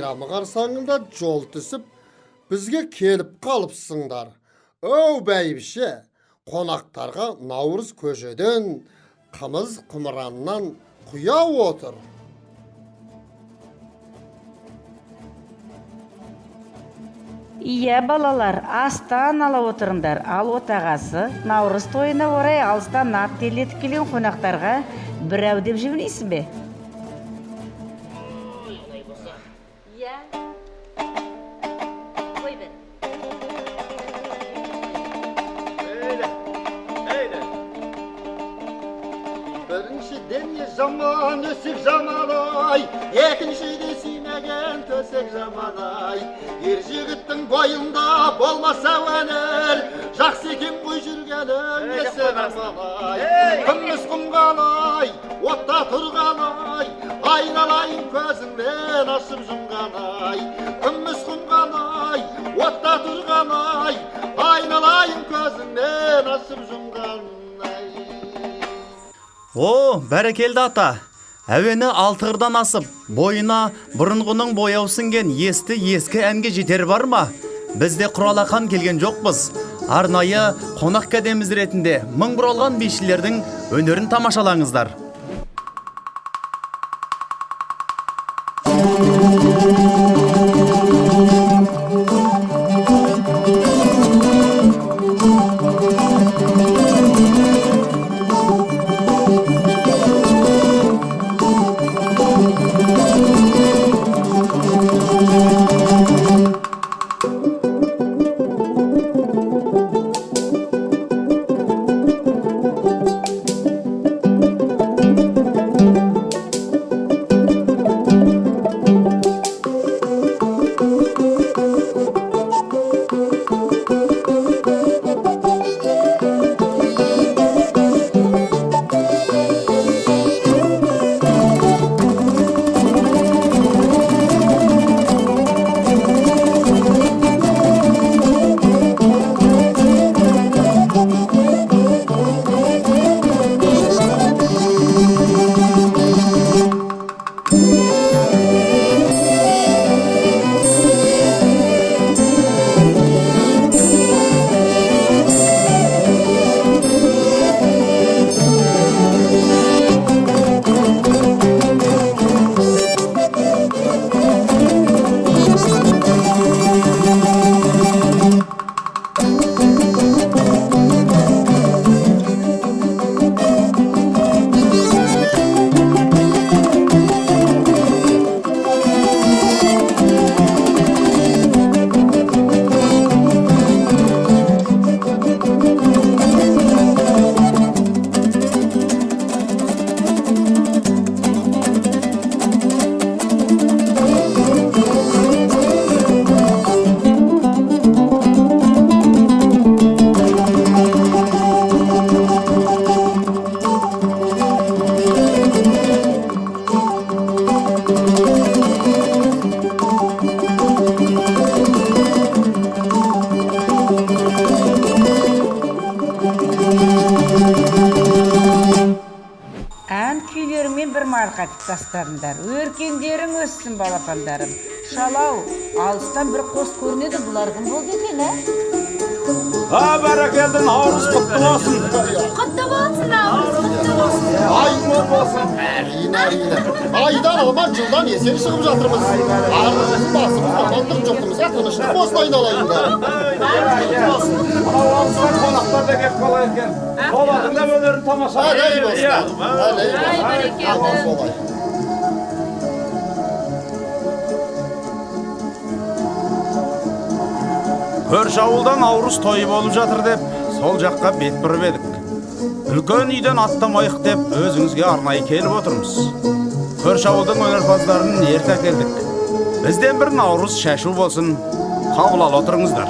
байрамы қарсаңында жол түсіп, бізге келіп қалыпсыңдар. Өу бәйбіше, қонақтарға Наурыз көжеден, қымыз құмыраннан құя отыр. Иә балалар, астан ала отырыңдар. Ал отағасы Наурыз тойына орай алыстан ат терлетіп келген қонақтарға бірәу деп жіберейсің бе? Иә. Қой бер. Біріншіден жаман өсек жаман-ай, екіншіде сүймеген төсек жаман-ай. Ер жігіттің бойында болмаса өнер, жақсы екен ғой жүргенің есен арман-ай. Күміс құмған-ай, отта тұрған-ай, айналайын көзіңнен ашып жұмған-ай. Күміс құмған-ай, отта тұрған-ай, айналайын көзіңнен ашып жұмған-ай. О, бәрекелді ата. Әуені алтығырдан асып, бойына бұрынғының бояу сіңген ескі әнге жетер бар ма? Бізде құралақан келген жоқпыз. Арнайы қонақ кәдеміз ретінде мың бұралған бишілердің өнерін тамашалаңыздар. марқатып тастадыңдар. Өркендерің өссін балапандарым. Шалау, алыстан бір қос көрінеді, бұларғын болды екен, Бәрекелді, Наурыз құтты болсын. Құтты болсын, Наурыз құтты болсын. Айнұр болсын. Әрине. Айдан алман жылдан есен шығып жатырмыз. Арлығымыз басымыз, амандық жұртымызға тыныштық болсын айналайындар. Алыстан қонақтар да кеп қала екен. Олардың да өнерін тамаша. Әлей болсын. Аман болай. Көрші ауылдан Наурыз тойы болып жатыр деп, сол жаққа бет бұрып едік. Үлкен үйден аттамайық деп, өзіңізге арнайы келіп отырмыз. Көрші ауылдың өнерпаздарын ерте әкелдік. Бізден бір Наурыз шашу болсын, қабыл ал отырыңыздар.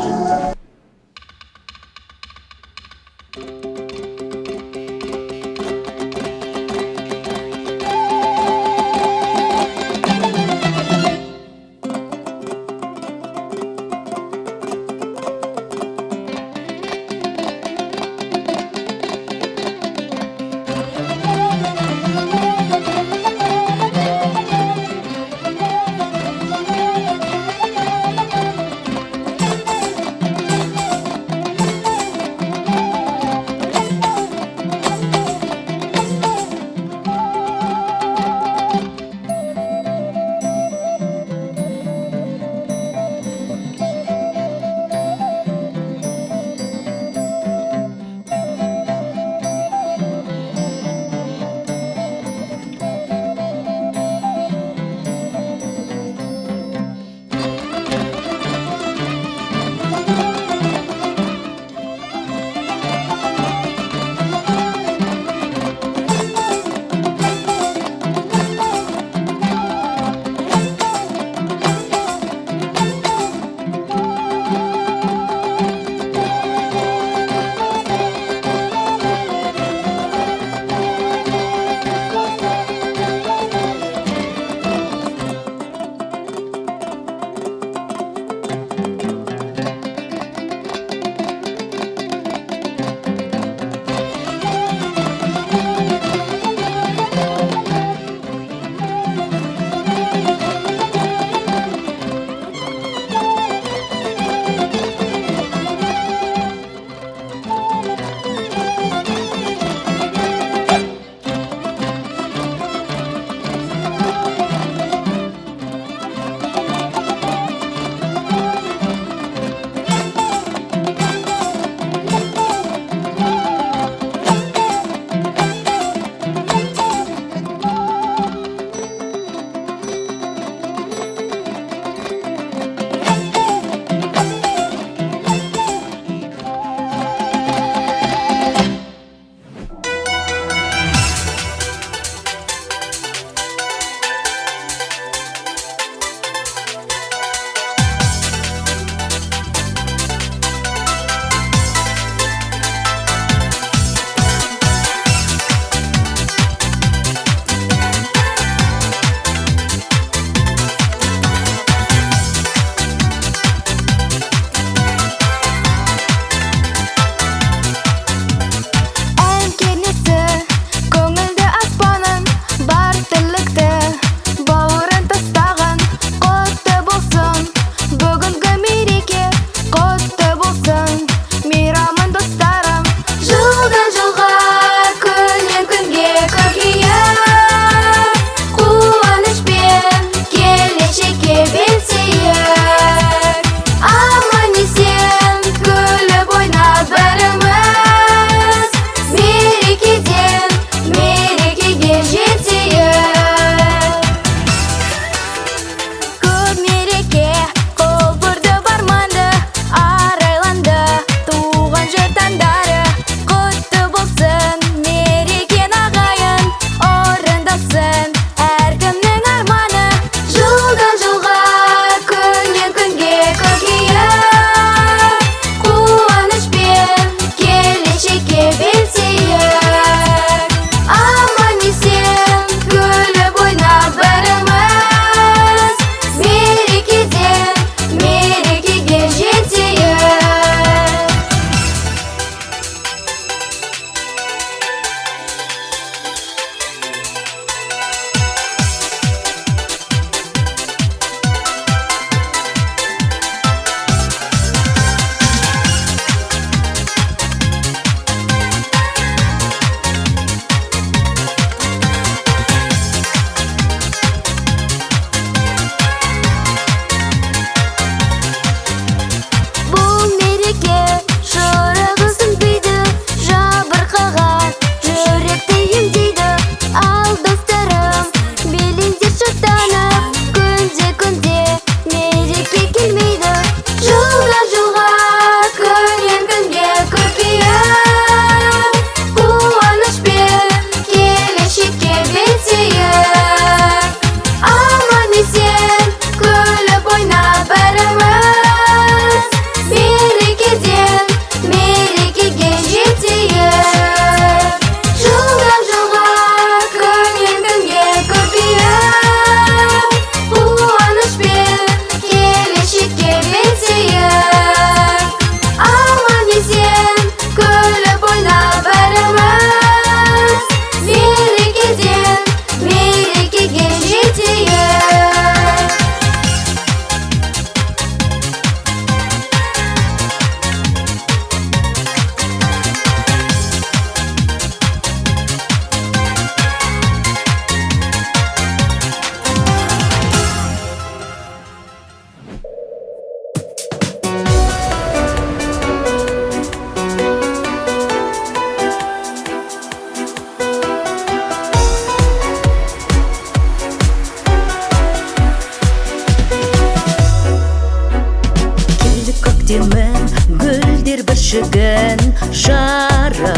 өшігін жарық.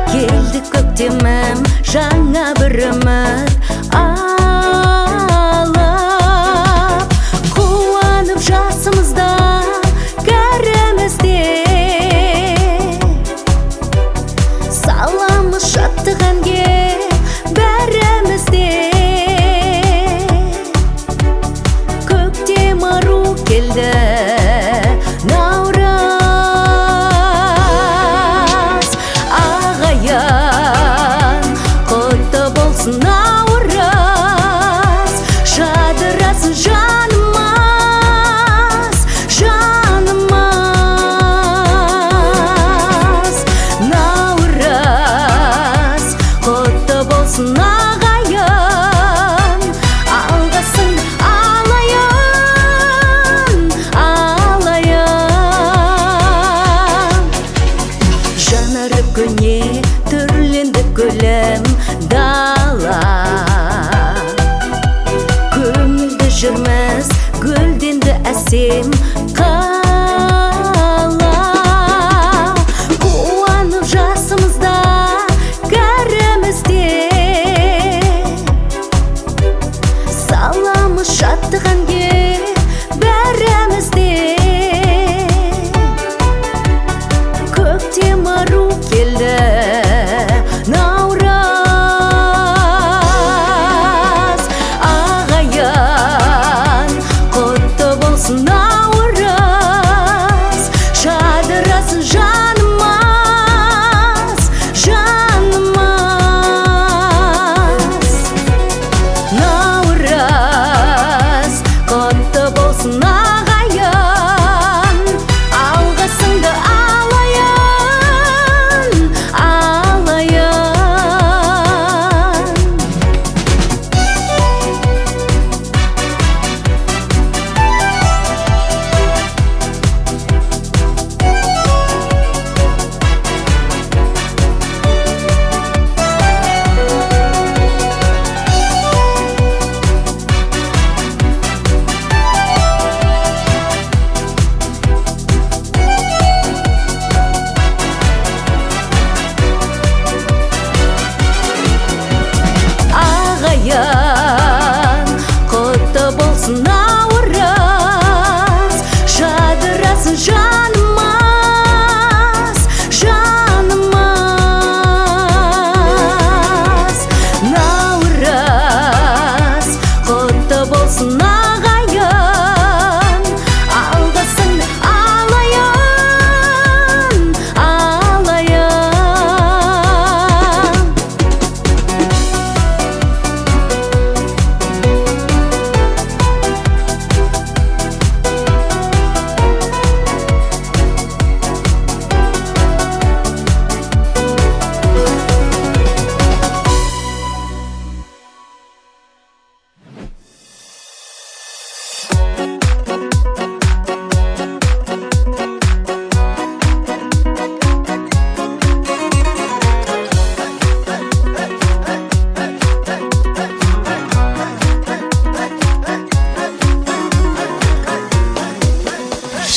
Келді көктемім жаңа бір үміт алып, қуанып жасымызда кәрімізде саламыз шаттық әнге бәрімізде. Көктем ару келді наурыз, ағайын құтты болсын наурыз, жадырасын жанымыз, жанымыз. Наурыз құтты болсын ағайын, алғысын алайын, алайын. Жанары көне түрленді көлем дала, көңілді жүрміз гүлденді әсем қала. Қуанып жасымызда кәрімізде саламыз шаттық әнге бәрімізде. Көктем ару келді наурыз, ағайын құтты болсын наурыз, жадырасын жанымыз, жанымыз. Наурыз құтты болсын ағайын, алғысыңды алайын, алайын. Ағайын құтты болсын наурыз, жадырасын жанымыз, жанымыз. Наурыз құтты болсын ағайын, алғысын алайын, алайын.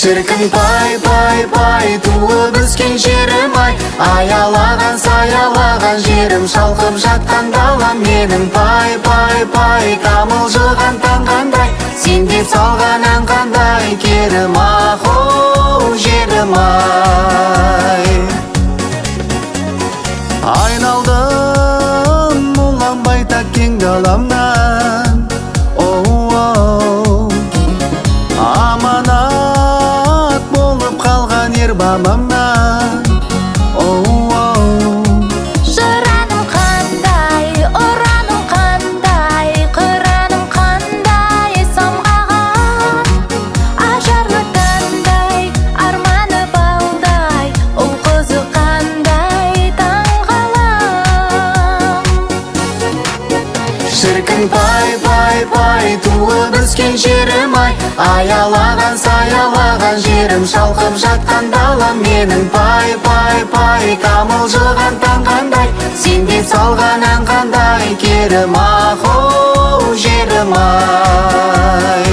Шіркін пай, пай, пай, туып өскен жерім ай, аялаған, саялаған жерім, шалқып жатқан далам менің. Пай, пай, пай, тамылжыған таң қандай, сен деп салған ән қандай, керім ақ жерім ай. Айналдым ұлан байтақ кең даламнан, аманат болып қалған ер бабамнан. Жыраным қандай, ұраным қандай, қыраным қандай, самғаған ажарлы таңдай, арманы балдай, ұл қызы қандай таңғалам. Шіркін пай, пай, пай, туып өскен жерім ай, аялаған, саялаған жерім, шалқып жатқан далам менің. Пай, пай, пай, тамылжыған таң қандай, сен деп салған ән қандай, керім ақ жерім ай.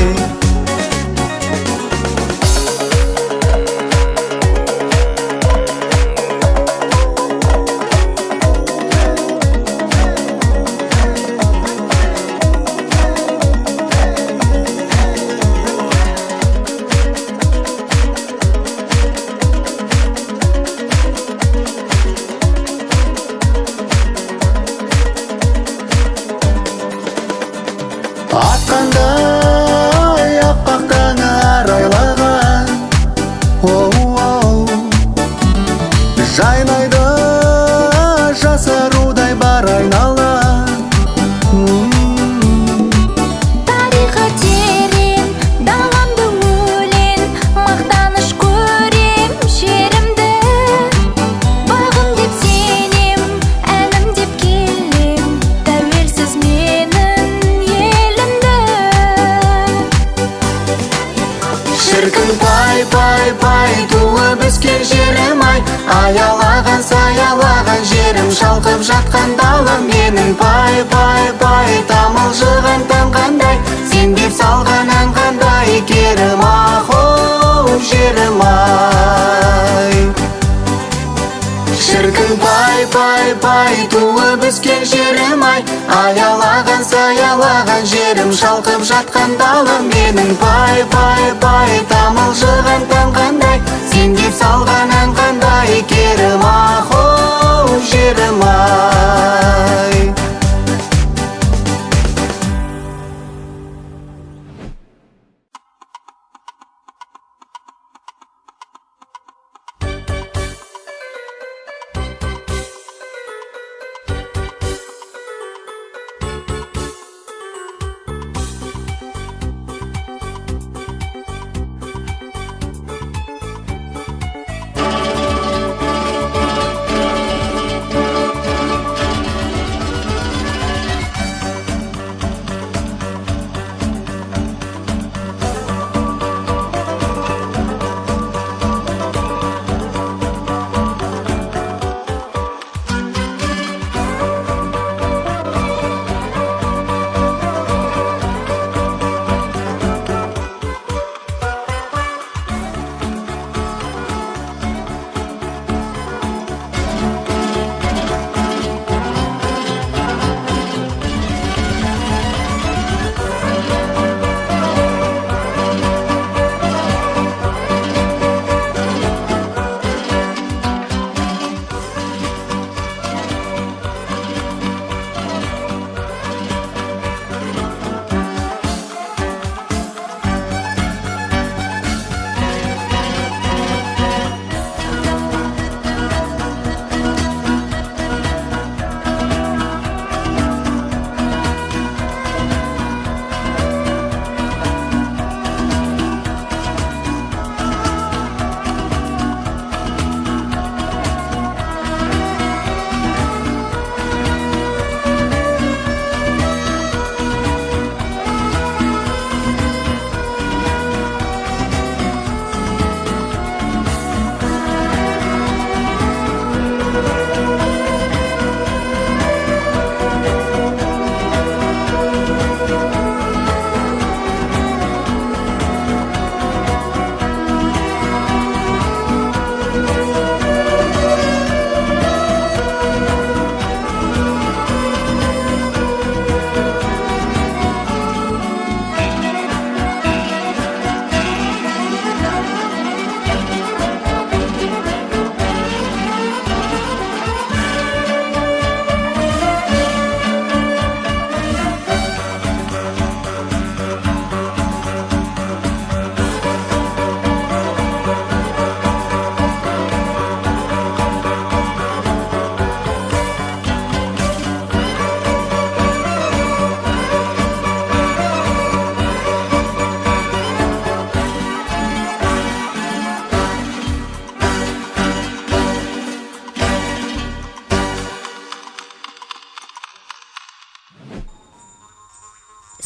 пай туып өскен жерім ай, аялаған саялаған жерім, шалқып жатқан далам менің. Пай тамылжыған таң қандай, сен деп салған ән қандай, керім ақ жерім ай. Шіркін пай туып өскен жерім ай, аялаған саялаған жерім, шалқып жатқан далам менің. Пай тамылжыған таң қандай, сен деп салған ән қандай, керім ақ жерім ай.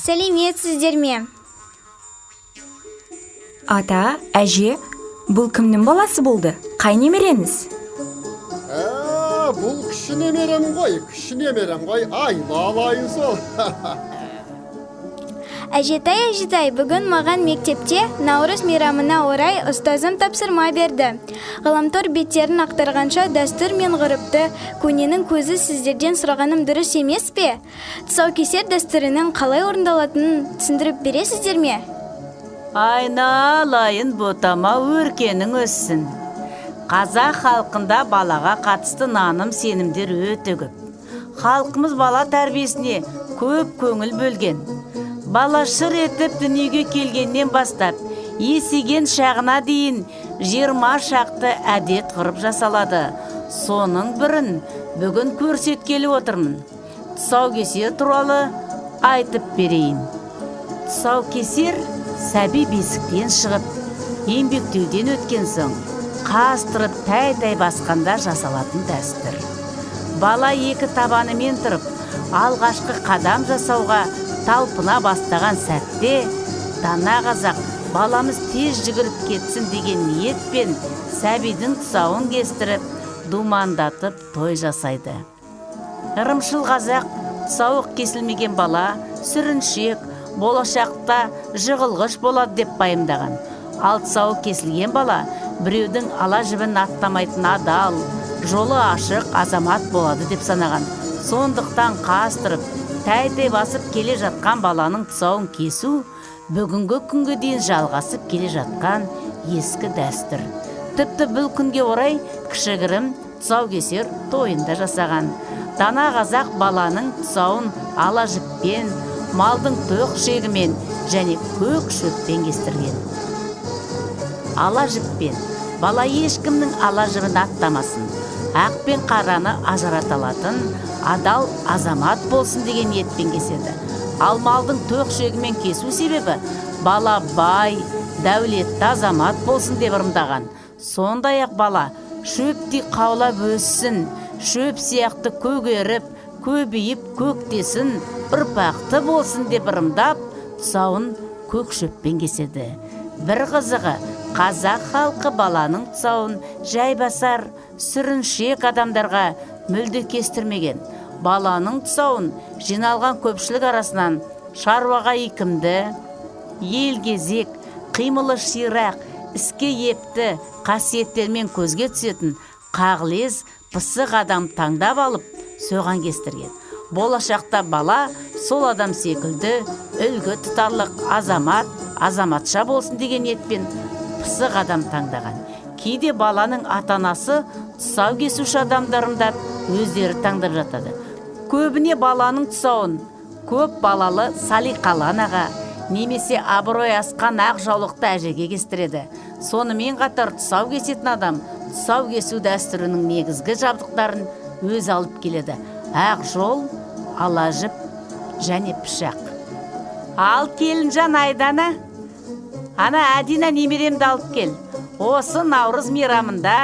Сәлеметсіздер ме? Ата, әже, бұл кімнің баласы болды? Қай немереңіз? Бұл кіші немерем ғой, айналайын сол. Әжетай, бүгін маған мектепте Наурыз мейрамына орай ұстазым тапсырма берді. Ғаламтор беттерін ақтарғанша дәстүр мен ғұрыпты көненің көзі сіздерден сұрағаным дұрыс емес пе? Тұсаукесер дәстүрінің қалай орындалатынын түсіндіріп бересіздер ме? Айналайын ботама өркенің өссін. Қазақ халқында балаға қатысты наным сенімдер өте көп. Халқымыз бала тәрбиесіне көп көңіл бөлген. Бала шыр етіп дүниеге келгеннен бастап, есеген шағына дейін 20 шақты әдет ғұрып жасалады. Соның бірін бүгін көрсеткелі отырмын. Тұсаукесер туралы айтып берейін. Тұсаукесер сәби бесіктен шығып, еңбектеуден өткен соң, қастырып тәй-тәй басқанда жасалатын дәстүр. Бала екі табанымен тұрып, алғашқы қадам жасауға талпына бастаған сәтте, дана қазақ баламыз тез жүгіріп кетсін деген ниетпен сәбидің тұсауын кестіріп, думандатып той жасайды. Ырымшыл қазақ тұсауы кесілмеген бала сүріншек, болашақта жығылғыш болады деп пайымдаған. Ал тұсауы кесілген бала біреудің ала жібін аттамайтын адал, жолы ашық азамат болады деп санаған. Сондықтан қастырып, тәй-тәй басып келе жатқан баланың тұсауын кесу бүгінгі күнге дейін жалғасып келе жатқан ескі дәстүр. Тіпті бұл күнге орай кішігірім тұсаукесер тойында жасаған. Дана қазақ баланың тұсауын ала жіппен, малдың тоқ шегімен және көк шөппен кестірген. Ала жіппен бала ешкімнің ала жібін аттамасын, ақ пен қараны ажырата алатын адал азамат болсын деген ниетпен кеседі. Ал малдың тоқ шегімен кесу себебі бала бай, дәулетті азамат болсын деп ырымдаған. Сондай-ақ бала шөптей қаулап өссін, шөп сияқты көгеріп, көбейіп көктесін, ұрпақты болсын деп ырымдап, тұсауын көк шөппен кеседі. Бір қызығы, қазақ халқы баланың тұсауын жайбасар, сүріншек адамдарға мүлде кестірмеген. Баланың тұсауын жиналған көпшілік арасынан шаруаға икімді, елгезек, қимылы ширақ, іске епті қасиеттермен көзге түсетін қағылез, пысық адам таңдап алып, соған кестірген. Болашақта бала сол адам секілді үлгі тұтарлық азамат, азаматша болсын деген ниетпен пысық адам таңдаған. Кейде баланың ата-анасы тұсау кесуші адамдарымдап өздері таңдап жатады. Көбіне баланың тұсауын көп балалы салиқалы анаға немесе абырой асқан ақ жаулықты әжеге кестіреді. Сонымен қатар тұсау кесетін адам тұсау кесу дәстүрінің негізгі жабдықтарын өз алып келеді. Ақ жол, ала жіп және пышақ. Ал келінжан Айдана, ана Әдина немеремді алып кел. Осы Наурыз мейрамында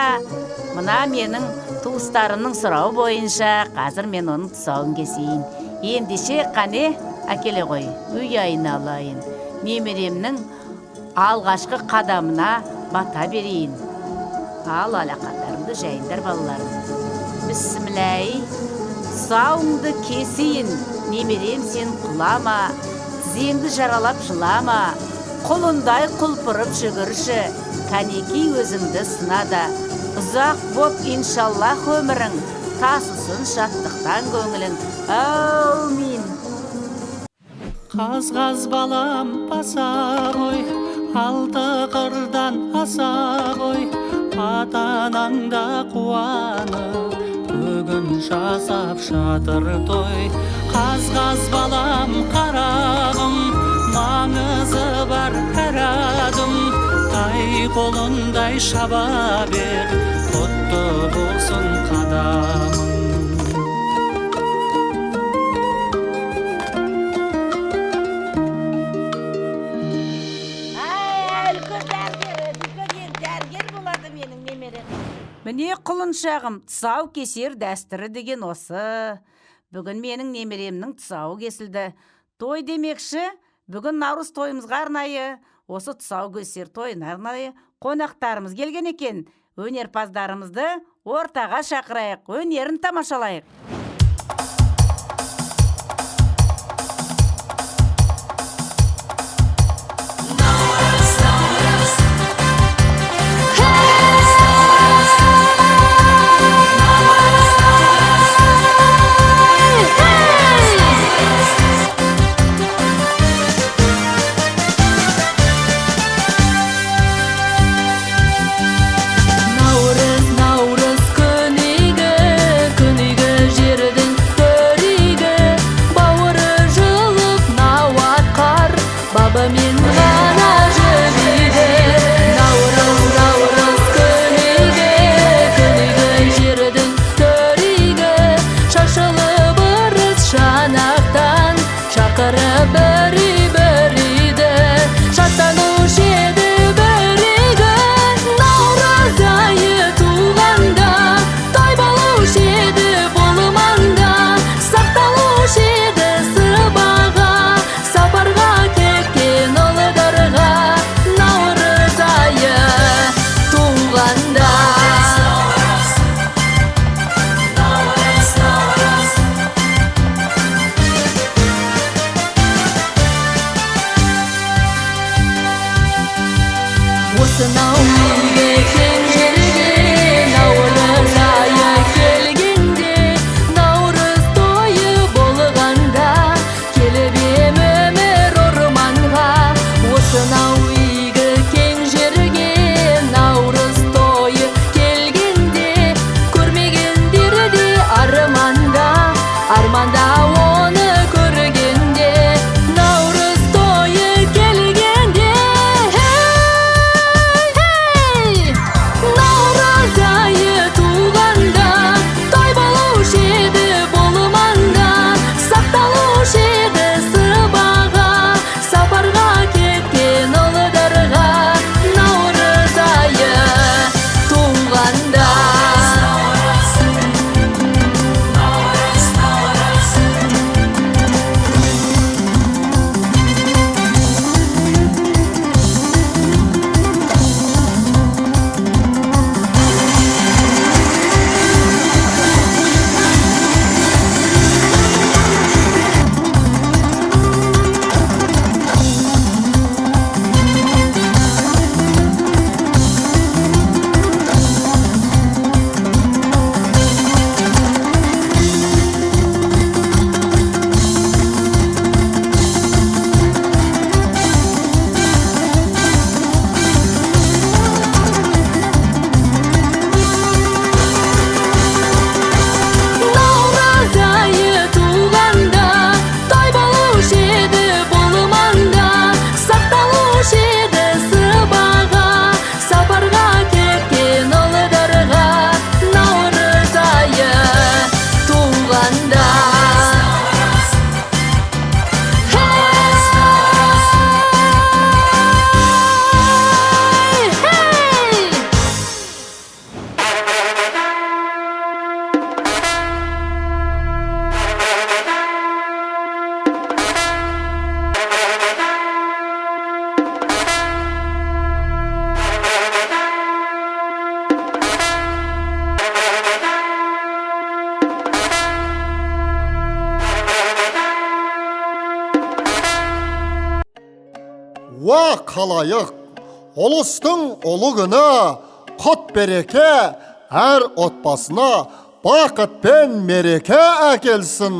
мына менің туыстарымның сұрауы бойынша қазір мен оның тұсауын кесейін. Ендеше қане әкеле ғой, үй айналайын. Немеремнің алғашқы қадамына бата берейін. Ал алақандарымды жайындар балаларым. Бісміләй, тұсауыңды кесейін. Немерем сен құлама, тізеңді жаралап жылама. Құлындай құлпырып жүгірші, кәнеки өзіңді сынада. Ұзақ боп иншаллах өмірің, тасысын шаттықтан көңілің. Әумин. Қаз-қаз балам баса ғой, алты қырдан аса ғой, ата-анаңда қуанып, бүгін жасап жатыр той. Қаз-қаз балам қарағым, маңызы бар әр адым, тай қолындай шаба бер, құтты болсын қадамың. Міне құлыншағым, тұсау кесер дәстүрі деген осы. Бүгін менің немеремнің тұсауы кесілді. Той демекші, бүгін Наурыз тойымызға арнайы, осы тұсау кесер тойына арнайы қонақтарымыз келген екен. Өнерпаздарымызды ортаға шақырайық, өнерін тамашалайық. Nauruz, Nauruz, күнігі, күнігі жер үйге кең жерге наурыз айы келгенде наурыз тойы болғанда келіп ем өмір орманға осынау үйге кең жерге наурыз тойы келгенде көрмегендер де арманда оны көргенде наурыз тойы келгенде наурыз айы туғанда той болушы еді болманда сақталушы еді сыбаға сапарға кеткен ұлдарға наурыз айы туғанда наурыз айы туғанда той болушы еді болманда сақталушы еді сыбаға сапарға кеткен ұлдарға наурыз айы туғанда Уа қалайық, ұлыстың ұлы күні, құт береке, әр отбасына бақыт пен мереке әкелсін.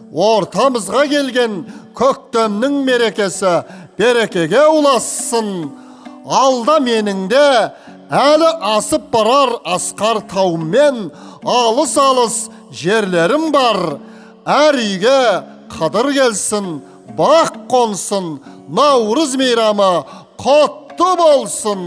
Ортамызға келген көктемнің мерекесі берекеге ұлассын. Алда меніңде әлі асып барар асқар тауыммен алыс-алыс жерлерім бар. Әр үйге қадыр келсін, бақ қонсын, наурыз мейрамы құтты болсын.